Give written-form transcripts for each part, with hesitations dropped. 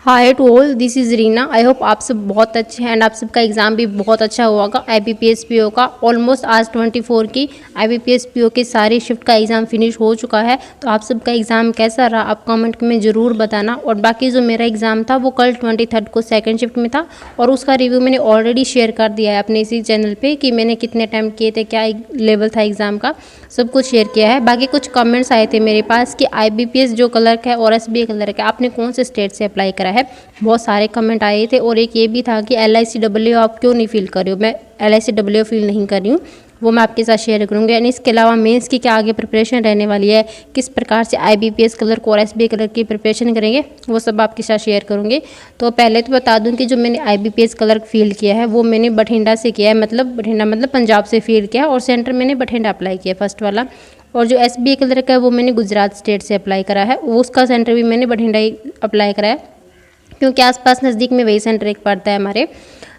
Hi to all, this is Reena. I hope आप सब बहुत अच्छे हैं एंड आप सबका एग्ज़ाम भी बहुत अच्छा हुआ होगा। IBPS PO का ऑलमोस्ट आज 24 की IBPS PO के सारे शिफ्ट का एग्ज़ाम फिनिश हो चुका है। तो आप सबका एग्ज़ाम कैसा रहा आप कमेंट में ज़रूर बताना। और बाकी जो मेरा एग्ज़ाम था वो कल 23 को सेकंड शिफ्ट में था और उसका रिव्यू मैंने ऑलरेडी शेयर कर दिया है अपने इसी चैनल पर कि मैंने कितने अटैम्प्ट किए थे, क्या लेवल था एग्ज़ाम का, सब कुछ शेयर किया है। बाकी कुछ कमेंट्स आए थे मेरे पास कि IBPS जो क्लर्क है और SBA क्लर्क है आपने कौन से स्टेट से अप्लाई करा है। बहुत सारे कमेंट आए थे और एक ये भी था कि LICW आप क्यों नहीं फील कर रहे हो। मैं LICW फील नहीं कर रही हूँ, वो मैं आपके साथ शेयर करूँगी। एंड इसके अलावा मेंस की क्या आगे प्रिपरेशन रहने वाली है, किस प्रकार से IBPS क्लर्क और SBA क्लर्क की प्रिपरेशन करेंगे, वो सब आपके साथ शेयर करूँगी। तो पहले तो बता दूँ कि जो मैंने IBPS क्लर्क फील किया है वो मैंने बठिंडा से किया है, मतलब बठिंडा मतलब पंजाब से फील किया है और सेंटर मैंने बठिंडा अप्लाई किया फर्स्ट वाला। और जो SBA क्लर्क है वो मैंने गुजरात स्टेट से अप्लाई करा है, वो उसका सेंटर भी मैंने बठिंडा ही अप्लाई करा है क्योंकि आसपास नज़दीक में वही सेंटर एक पड़ता है हमारे।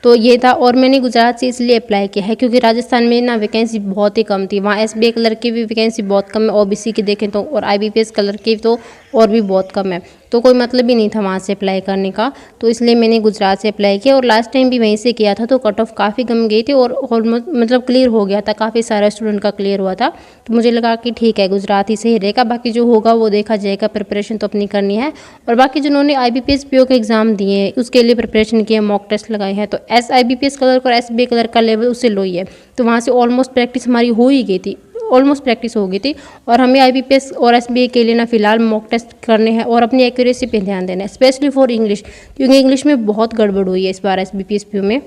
तो ये था। और मैंने गुजरात से इसलिए अप्लाई किया है क्योंकि राजस्थान में ना वैकेंसी बहुत ही कम थी, वहाँ SBA क्लर्क की भी वैकेंसी बहुत कम है OBC की देखें तो, और IBPS क्लर्क की तो और भी बहुत कम है। तो कोई मतलब ही नहीं था वहाँ से अप्लाई करने का, तो इसलिए मैंने गुजरात से अप्लाई किया और लास्ट टाइम भी वहीं से किया था। तो कट ऑफ काफ़ी कम गई थी और ऑलमोस्ट मतलब क्लियर हो गया था, काफ़ी सारा स्टूडेंट का क्लियर हुआ था। तो मुझे लगा कि ठीक है गुजरात ही सही रहेगा, बाकी जो होगा वो देखा जाएगा, प्रिपरेशन तो अपनी करनी है। और बाकी जिन्होंने IBPS PO के एग्ज़ाम दिए हैं उसके लिए प्रिपरेशन किए, मॉक टेस्ट लगाए हैं, तो IBPS क्लर्क और SBA क्लर्क का लेवल उससे लो ही है। तो वहाँ से ऑलमोस्ट प्रैक्टिस हमारी हो ही गई थी, ऑलमोस्ट प्रैक्टिस हो गई थी। और हमें IBPS और SBA के लिए ना फिलहाल मॉक टेस्ट करने हैं और अपनी एक्यूरेसी पे ध्यान देना है, स्पेशली फॉर इंग्लिश, क्योंकि इंग्लिश में बहुत गड़बड़ हुई है इस बार SBPS PO में।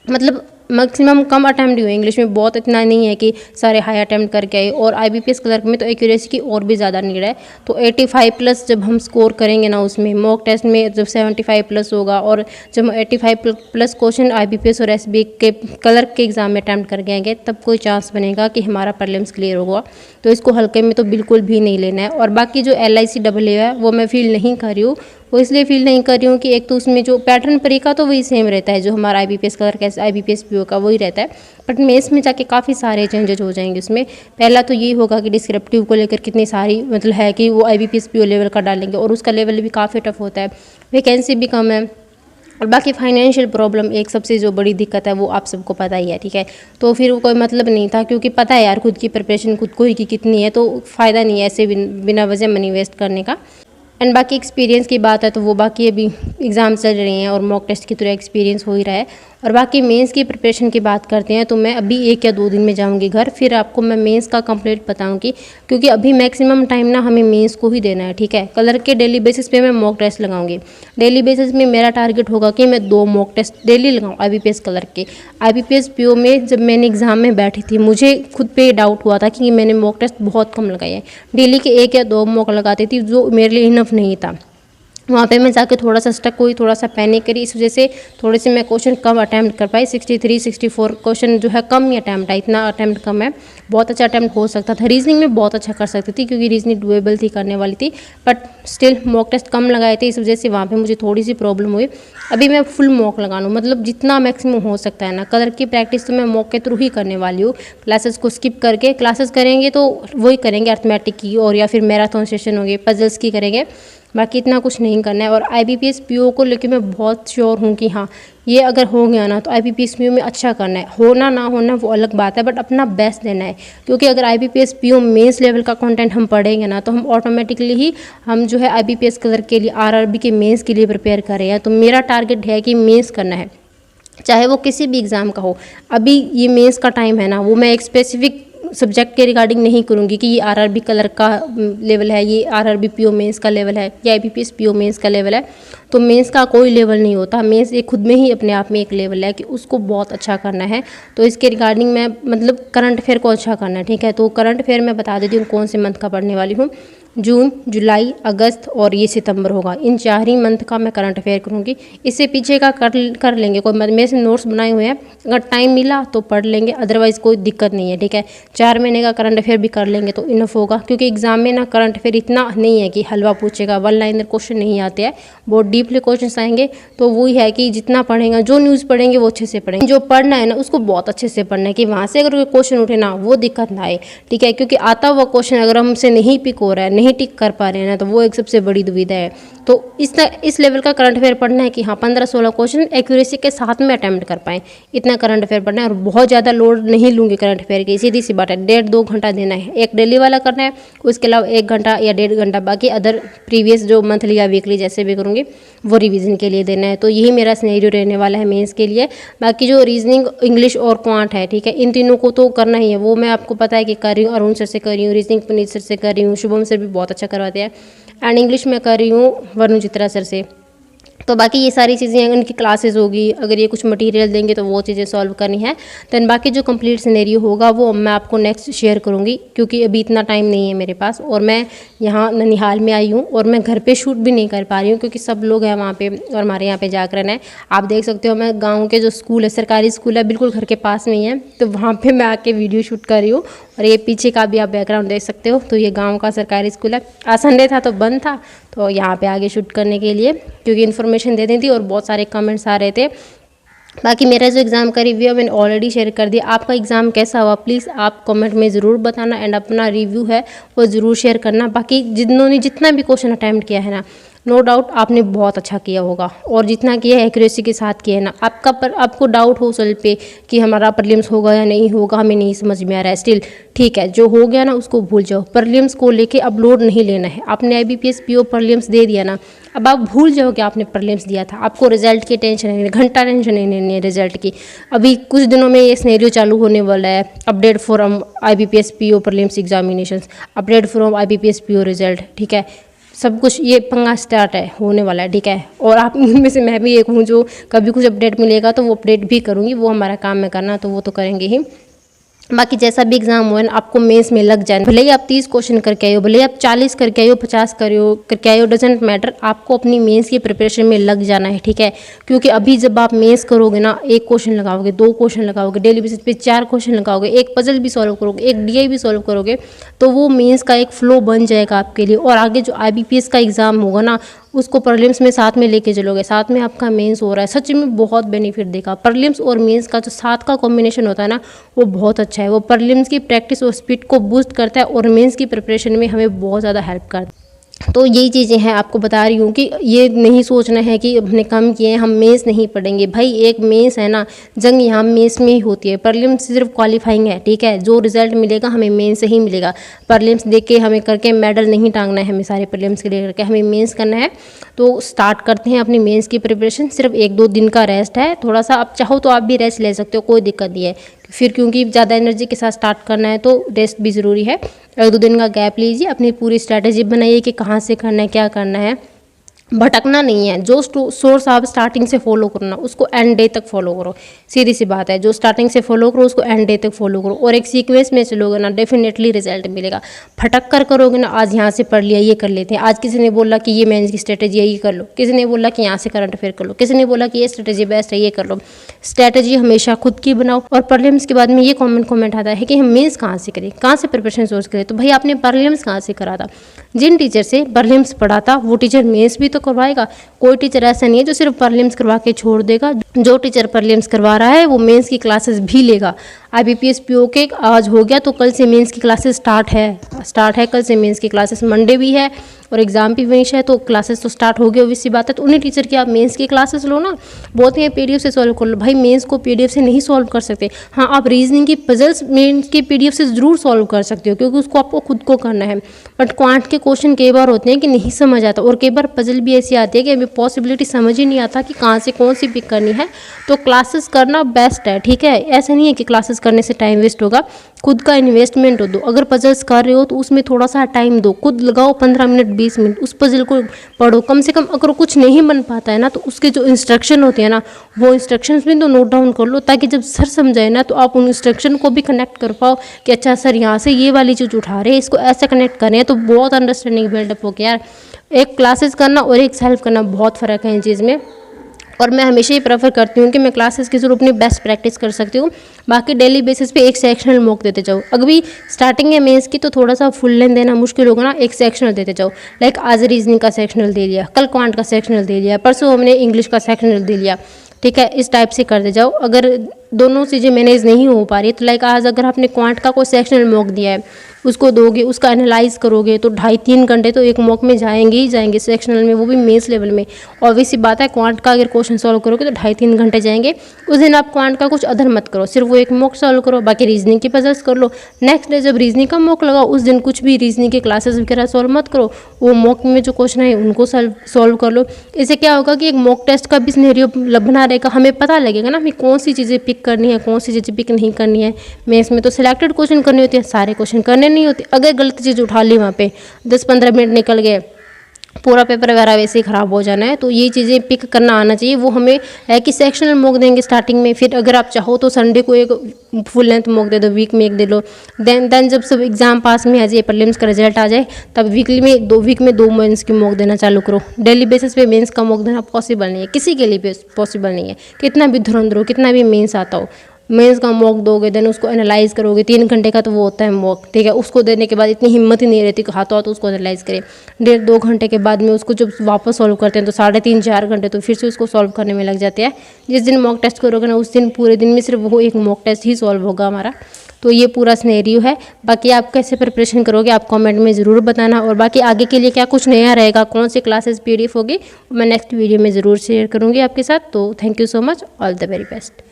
मतलब मैक्सिमम कम अटैम्प्ट हुए इंग्लिश में, बहुत इतना नहीं है कि सारे हाई अटैम्प्ट करके आए। और IBPS क्लर्क में तो एक्यूरेसी की और भी ज़्यादा नीड है। तो 85 प्लस जब हम स्कोर करेंगे ना उसमें मॉक टेस्ट में, जब 75 प्लस होगा और जब 85 प्लस क्वेश्चन IBPS और SBA के क्लर्क के एग्ज़ाम में अटैम्प्ट करके आएंगे तब कोई चांस बनेगा कि हमारा प्रीलिम्स क्लियर होगा। तो इसको हल्के में तो बिल्कुल भी नहीं लेना है। और बाकी जो LICW है वो मैं फील नहीं कर रही हूँ, वो इसलिए फील नहीं कर रही हूँ कि एक तो उसमें जो पैटर्न परीक्षा तो वही सेम रहता है, जो हमारा IBPS क्लर्क IBPS PO का वही रहता है, बट मेंस में जाके काफ़ी सारे चेंजेस हो जाएंगे उसमें। पहला तो ये होगा कि डिस्क्रिप्टिव को लेकर कितनी सारी मतलब है कि वो IBPS PO लेवल का डालेंगे और उसका लेवल भी काफ़ी टफ होता है, वैकेंसी भी कम है। और बाकी फाइनेंशियल प्रॉब्लम एक सबसे जो बड़ी दिक्कत है वो आप सबको पता ही है, ठीक है। तो फिर वो कोई मतलब नहीं था, क्योंकि पता है यार खुद की प्रिपरेशन खुद को ही की कितनी है, तो फ़ायदा नहीं है ऐसे बिना वजह मनी वेस्ट करने का। एंड बाकी एक्सपीरियंस की बात है तो वो बाकी अभी एग्ज़ाम चल रहे हैं और मॉक टेस्ट की तरह एक्सपीरियंस हो ही रहा है। और बाकी मेंस की प्रिपरेशन की बात करते हैं तो मैं अभी 1 या 2 दिन में जाऊंगी घर, फिर आपको मैं मेंस का कंप्लीट बताऊंगी, क्योंकि अभी मैक्सिमम टाइम ना हमें मेंस को ही देना है, ठीक है। कलर के डेली बेसिस पे मैं मॉक टेस्ट लगाऊंगी। डेली बेसिस में मेरा टारगेट होगा कि मैं 2 मॉक टेस्ट डेली लगाऊँ IBPS कलर के। IBPS PO में जब मैंने एग्ज़ाम में बैठी थी मुझे खुद पे डाउट हुआ था कि मैंने मॉक टेस्ट बहुत कम लगाए हैं, डेली के 1 या 2 मॉक लगाती थी जो मेरे लिए इनफ नहीं था। वहाँ पे मैं जाके थोड़ा सा स्टक हुई, थोड़ा सा पैनिक करी, इस वजह से थोड़े से मैं क्वेश्चन कम अटैम्प्ट कर पाई। 63 64 क्वेश्चन जो है कम ही अटैम्प्ट है, इतना अटैम्प्ट कम है। बहुत अच्छा अटैम्प्ट हो सकता था, रीजनिंग में बहुत अच्छा कर सकती थी क्योंकि रीजनिंग डुएबल थी, करने वाली थी, बट स्टिल मॉक टेस्ट कम लगाए थे, इस वजह से वहाँ पर मुझे थोड़ी सी प्रॉब्लम हुई। अभी मैं फुल मॉक लगा लूँ, मतलब जितना मैक्सिमम हो सकता है ना। कलर की प्रैक्टिस तो मैं मॉक के थ्रू ही करने वाली हूँ, क्लासेस को स्किप करके। क्लासेस करेंगे तो वही करेंगे अर्थमेटिक की और या फिर मैराथन सेशन हो गए, पजल्स की करेंगे, बाकी इतना कुछ नहीं करना है। और IBPS PO को लेकर मैं बहुत श्योर हूँ कि हाँ ये अगर हो गया ना तो IBPS PO में अच्छा करना है, होना ना होना वो अलग बात है, बट अपना बेस्ट देना है। क्योंकि अगर IBPS PO मेंस लेवल का कंटेंट हम पढ़ेंगे ना तो हम ऑटोमेटिकली ही हम जो है IBPS क्लर्क के लिए RRB के मेंस के लिए प्रिपेयर कर रहे हैं। तो मेरा टारगेट है कि मेंस करना है, चाहे वो किसी भी एग्ज़ाम का हो। अभी ये मेंस का टाइम है ना, वो मैं एक स्पेसिफिक सब्जेक्ट के रिगार्डिंग नहीं करूँगी कि ये RRB कलर का लेवल है, ये RRB PO मेंस का लेवल है, या IBPS PO मेंस का लेवल है। तो मेंस का कोई लेवल नहीं होता, मेंस एक खुद में ही अपने आप में एक लेवल है कि उसको बहुत अच्छा करना है। तो इसके रिगार्डिंग मैं मतलब करंट अफेयर को अच्छा करना है, ठीक है। तो करंट अफेयर मैं बता देती हूँ कौन से मंथ का पढ़ने वाली हूँ। जून, जुलाई, अगस्त और ये सितंबर होगा, इन 4 ही मंथ का मैं करंट अफेयर करूँगी। इससे पीछे का कर लेंगे, कोई मेरे से नोट्स बनाए हुए हैं, अगर टाइम मिला तो पढ़ लेंगे, अदरवाइज़ कोई दिक्कत नहीं है, ठीक है। 4 महीने का करंट अफेयर भी कर लेंगे तो इनफ होगा, क्योंकि एग्जाम में ना करंट अफेयर इतना नहीं है कि हलवा पूछेगा, 1 लाइनर क्वेश्चन नहीं आते हैं, बहुत डीपली क्वेश्चन आएंगे। तो वही है कि जितना पढ़ेगा, जो न्यूज़ पढ़ेंगे वो अच्छे से पढ़ेंगे, जो पढ़ना है ना उसको बहुत अच्छे से पढ़ना है कि वहाँ से अगर कोई क्वेश्चन उठे ना वो दिक्कत ना आए, ठीक है। क्योंकि आता हुआ क्वेश्चन अगर हमसे नहीं पिक हो रहा है, नहीं टिक कर पा रहे हैं ना, तो वो एक सबसे बड़ी दुविधा है। तो इस लेवल का करंट अफेयर पढ़ना है कि हाँ 15-16 क्वेश्चन एक्यूरेसी के साथ में अटैम्प्ट कर पाएँ, इतना करंट अफेयर पढ़ना है। और बहुत ज़्यादा लोड नहीं लूँगी करंट अफेयर की, सीधी सी बात है, 1.5-2 घंटा देना है। एक डेली वाला करना है, उसके अलावा 1 घंटा या 1.5 घंटा बाकी अदर प्रीवियस जो मंथली या वीकली जैसे भी करूँगी वो रिवीजन के लिए देना है। तो यही मेरा सिनेरियो रहने वाला है मेंस के लिए। बाकी जो रीजनिंग, इंग्लिश और क्वांट है, ठीक है, इन तीनों को तो करना ही है। वो मैं आपको पता है कि कर रही हूँ, अरुण सर से कर रही हूँ, रीजनिंग पुनीत सर से कर रही हूँ, शुभम सर भी बहुत अच्छा करवाते हैं, एंड इंग्लिश में कर रही हूँ वरुण चित्रा सर से। तो बाकी ये सारी चीज़ें उनकी क्लासेस होगी, अगर ये कुछ मटेरियल देंगे तो वो चीज़ें सॉल्व करनी है। देन बाकी जो कंप्लीट सिनेरियो होगा वो मैं आपको नेक्स्ट शेयर करूँगी, क्योंकि अभी इतना टाइम नहीं है मेरे पास, और मैं यहाँ ननिहाल में आई हूँ और मैं घर पे शूट भी नहीं कर पा रही हूँ क्योंकि सब लोग हैं वहाँ पे और हमारे यहाँ पे जागरण है। आप देख सकते हो मैं गाँव के जो स्कूल है, सरकारी स्कूल है, बिल्कुल घर के पास में ही है, तो वहाँ पर मैं आके वीडियो शूट कर रही हूँ। और ये पीछे का भी आप बैकग्राउंड देख सकते हो, तो ये गाँव का सरकारी स्कूल है। आज संडे था तो बंद था, तो यहाँ पे आगे शूट करने के लिए, क्योंकि इन्फॉर्मेशन दे दी थी और बहुत सारे कमेंट्स आ रहे थे। बाकी मेरा जो एग्ज़ाम का रिव्यू है मैंने ऑलरेडी शेयर कर दिया। आपका एग्ज़ाम कैसा हुआ प्लीज़ आप कमेंट में ज़रूर बताना, एंड अपना रिव्यू है वो ज़रूर शेयर करना। बाकी जिन्होंने जितना भी क्वेश्चन अटैम्प्ट किया है ना, नो डाउट आपने बहुत अच्छा किया होगा, और जितना किया है एक्यूरेसी के साथ किया है ना। आपको डाउट हो उस पे कि हमारा प्रीलिम्स होगा या नहीं होगा, हमें नहीं समझ में आ रहा है, स्टिल ठीक है, जो हो गया ना उसको भूल जाओ। प्रीलिम्स को लेके अब लोड नहीं लेना है। आपने IBPS PO प्रीलिम्स दे दिया ना, अब आप भूल जाओ कि आपने प्रीलिम्स दिया था। आपको रिजल्ट की टेंशन नहीं, घंटा टेंशन नहीं है रिजल्ट की। अभी कुछ दिनों में ये सिनेरियो चालू होने वाला है, update from IBPS PO prelims examinations, update from IBPS PO result, ठीक है, सब कुछ ये पंगा स्टार्ट है, होने वाला है, ठीक है। और आप उनमें से मैं भी एक हूँ जो कभी कुछ अपडेट मिलेगा तो वो अपडेट भी करूँगी, वो हमारा काम है करना, तो वो तो करेंगे ही। बाकी जैसा भी एग्जाम हो ना, आपको मेंस में लग जाए, भले ही आप 30 क्वेश्चन करके आए हो, भले ही आप 40 करके आए हो, 50 करके आए हो, डजेंट मैटर, आपको अपनी मेंस की प्रिपरेशन में लग जाना है, ठीक है। क्योंकि अभी जब आप मेंस करोगे ना, 1 क्वेश्चन लगाओगे, 2 क्वेश्चन लगाओगे, डेली बेसिस पे 4 क्वेश्चन लगाओगे, एक पजल भी सॉल्व करोगे, एक DI भी सॉल्व करोगे, तो वो मेंस का एक फ्लो बन जाएगा आपके लिए। और आगे जो IBPS का एग्ज़ाम होगा ना, उसको प्रीलिम्स में साथ में लेके चलोगे, साथ में आपका मेंस हो रहा है, सच में बहुत बेनिफिट देगा। प्रीलिम्स और मेंस का जो साथ का कॉम्बिनेशन होता है ना, वो बहुत अच्छा है। वो प्रीलिम्स की प्रैक्टिस और स्पीड को बूस्ट करता है और मेंस की प्रिपरेशन में हमें बहुत ज़्यादा हेल्प करता है। तो यही चीज़ें हैं, आपको बता रही हूँ कि ये नहीं सोचना है कि हमने कम किए हैं, हम मेंस नहीं पढ़ेंगे। भाई एक मेंस है ना, जंग यहाँ मेंस में ही होती है, प्रीलिम्स सिर्फ क्वालिफाइंग है, ठीक है। जो रिजल्ट मिलेगा हमें मेंस से ही मिलेगा। प्रीलिम्स देख के हमें करके मेडल नहीं टांगना है, हमें सारे प्रीलिम्स के लिए करके हमें मेंस करना है। तो स्टार्ट करते हैं अपनी मेंस की प्रिपरेशन। सिर्फ 1-2 दिन का रेस्ट है, थोड़ा सा आप चाहो तो आप भी रेस्ट ले सकते हो, कोई दिक्कत नहीं है। फिर क्योंकि ज़्यादा एनर्जी के साथ स्टार्ट करना है तो रेस्ट भी ज़रूरी है। 1-2 दिन का गैप लीजिए, अपनी पूरी स्ट्रैटेजी बनाइए कि कहाँ से करना है, क्या करना है। भटकना नहीं है, जो सोर्स आप स्टार्टिंग से फॉलो करो ना, उसको एंड डे तक फॉलो करो। सीधी सी बात है, जो स्टार्टिंग से फॉलो करो उसको एंड डे तक फॉलो करो, और एक सीक्वेंस में चलोगे ना, डेफिनेटली रिजल्ट मिलेगा। भटक कर करोगे ना, आज यहाँ से पढ़ लिया, ये कर लेते हैं, आज किसी ने बोला कि ये मेंस की स्ट्रेटेजी है, ये कर लो, किसी ने बोला कि यहाँ से करंट अफेयर कर लो, किसी ने बोला कि ये स्ट्रेटेजी बेस्ट है, ये कर लो। स्ट्रेटेजी हमेशा खुद की बनाओ। और प्रीलिम्स के बाद में ये कॉमेंट आता है कि हम मेंस कहाँ से करें, कहाँ से प्रिपरेशन सोर्स करें। तो भाई आपने प्रीलिम्स कहाँ से करा था? जिन टीचर से प्रीलिम्स पढ़ा था वो टीचर मेंस भी तो करवाएगा। कोई टीचर ऐसा नहीं है जो सिर्फ प्रीलिम्स करवा के छोड़ देगा। जो टीचर प्रीलिम्स करवा रहा है वो मेंस की क्लासेस भी लेगा। IBPS PO के आज हो गया तो कल से मेंस की क्लासेस स्टार्ट है। कल से मेंस की क्लासेस, मंडे भी है और एग्जाम भी फिनिश है, तो क्लासेस तो स्टार्ट हो गई, obvious सी बात है। तो उन्हीं टीचर की आप मेंस की क्लासेस लो ना, बोलते हैं PDF से सॉल्व कर लो। भाई मेंस को PDF से नहीं सॉल्व कर सकते। हाँ, आप रीजनिंग की पजल्स मेंस के PDF से ज़रूर सॉल्व कर सकते हो, क्योंकि उसको आपको खुद को करना है। बट क्वांट के क्वेश्चन कई बार होते हैं कि नहीं समझ आता, और कई बार पजल भी ऐसी आती है कि हमें पॉसिबिलिटी समझ ही नहीं आता कि कहाँ से कौन सी पिक करनी है। तो क्लासेस करना बेस्ट है, ठीक है। ऐसा नहीं है कि क्लासेस करने से टाइम वेस्ट होगा, खुद का इन्वेस्टमेंट हो दो। अगर पजल्स कर रहे हो तो उसमें थोड़ा सा टाइम दो, खुद लगाओ 15 मिनट 20 मिनट, उस पजल को पढ़ो कम से कम। अगर कुछ नहीं बन पाता है ना, तो उसके जो इंस्ट्रक्शन होते हैं ना, वो इंस्ट्रक्शंस भी तो नोट डाउन कर लो, ताकि जब सर समझाए ना तो आप उन इंस्ट्रक्शन को भी कनेक्ट कर पाओ कि अच्छा सर यहाँ से ये वाली चीज़ उठा रहे हैं, इसको ऐसे कनेक्ट करें, तो बहुत अंडरस्टैंडिंग बिल्डअप हो गया यार। एक क्लासेस करना और एक सेल्फ करना बहुत फ़र्क है इन चीज़ में। और मैं हमेशा ही प्रेफर करती हूँ कि मैं क्लासेस के थ्रू अपनी बेस्ट प्रैक्टिस कर सकती हूँ। बाकी डेली बेसिस पे एक सेक्शनल मॉक देते जाओ। अभी स्टार्टिंग है मेंस की, तो थोड़ा सा फुल लेंथ देना मुश्किल होगा ना, एक सेक्शनल देते जाओ। लाइक आज रीजनिंग का सेक्शनल दे लिया, कल क्वांट का सेक्शनल दे लिया, परसों हमने इंग्लिश का सेक्शनल दे लिया, ठीक है। इस टाइप से करते जाओ। अगर दोनों चीज़ें मैनेज नहीं हो पा रही। तो लाइक आज अगर आपने क्वांट का कोई सेक्शनल मॉक दिया है, उसको दोगे, उसका एनालाइज करोगे तो 2.5-3 घंटे तो एक मॉक में जाएंगे ही जाएंगे, सेक्शनल में, वो भी मेंस लेवल में। ऑब्वियस सी बात है, क्वांट का अगर क्वेश्चन सॉल्व करोगे तो 2.5-3 घंटे जाएंगे। उस दिन आप क्वांट का कुछ अदर मत करो, सिर्फ वो एक मॉक सॉल्व करो, बाकी रीजनिंग की पजल्स कर लो। नेक्स्ट डे जब रीजनिंग का मॉक लगाओ, उस दिन कुछ भी रीजनिंग के क्लासेस वगैरह सॉल्व मत करो, वो मॉक में जो क्वेश्चन है उनको सॉल्व कर लो। इससे क्या होगा कि एक मॉक टेस्ट का भी सिनेरियो बना रहेगा, हमें पता लगेगा ना हमें कौन सी चीज़ें पिक करनी है, कौन सी चीज़ें पिक नहीं करनी है। मेंस में तो सिलेक्टेड क्वेश्चन करने होते हैं, सारे क्वेश्चन करने नहीं होते। अगर गलत चीज़ उठा ली वहाँ पे 10-15 मिनट निकल गए, पूरा पेपर वगैरह वैसे ही ख़राब हो जाना है। तो ये चीज़ें पिक करना आना चाहिए। वो हमें है कि सेक्शनल मॉक देंगे स्टार्टिंग में, फिर अगर आप चाहो तो संडे को एक फुल लेंथ मॉक दे दो, वीक में एक दे लो। देन जब सब एग्जाम पास में आ जाए, प्रीलिम्स का रिजल्ट आ जाए, तब वीकली में 2 वीक में 2 मेंस की मॉक देना चालू करो। डेली बेसिस पे मेंस का मॉक देना पॉसिबल नहीं है, किसी के लिए पॉसिबल नहीं है, कितना भी धुरंधर हो, कितना भी मेंस आता हो। मेंस का मॉक दोगे, देन उसको एनालाइज करोगे, 3 घंटे का तो वो होता है मॉक, ठीक है। उसको देने के बाद इतनी हिम्मत ही नहीं रहती कि हाथों हाथ उसको एनालाइज करें। 1.5-2 घंटे के बाद में उसको जब वापस सॉल्व करते हैं तो 3.5-4 घंटे तो फिर से उसको सॉल्व करने में लग जाते हैं। जिस दिन मॉक टेस्ट करोगे ना, उस दिन पूरे दिन में सिर्फ वो एक मॉक टेस्ट ही सॉल्व होगा हमारा। तो ये पूरा सिनेरियो है। बाकी आप कैसे प्रिपरेशन करोगे आप कमेंट में ज़रूर बताना, और बाकी आगे के लिए क्या कुछ नया रहेगा, कौन सी क्लासेस PDF होगी, मैं नेक्स्ट वीडियो में ज़रूर शेयर करूँगी आपके साथ। तो thank you so much, all the very best.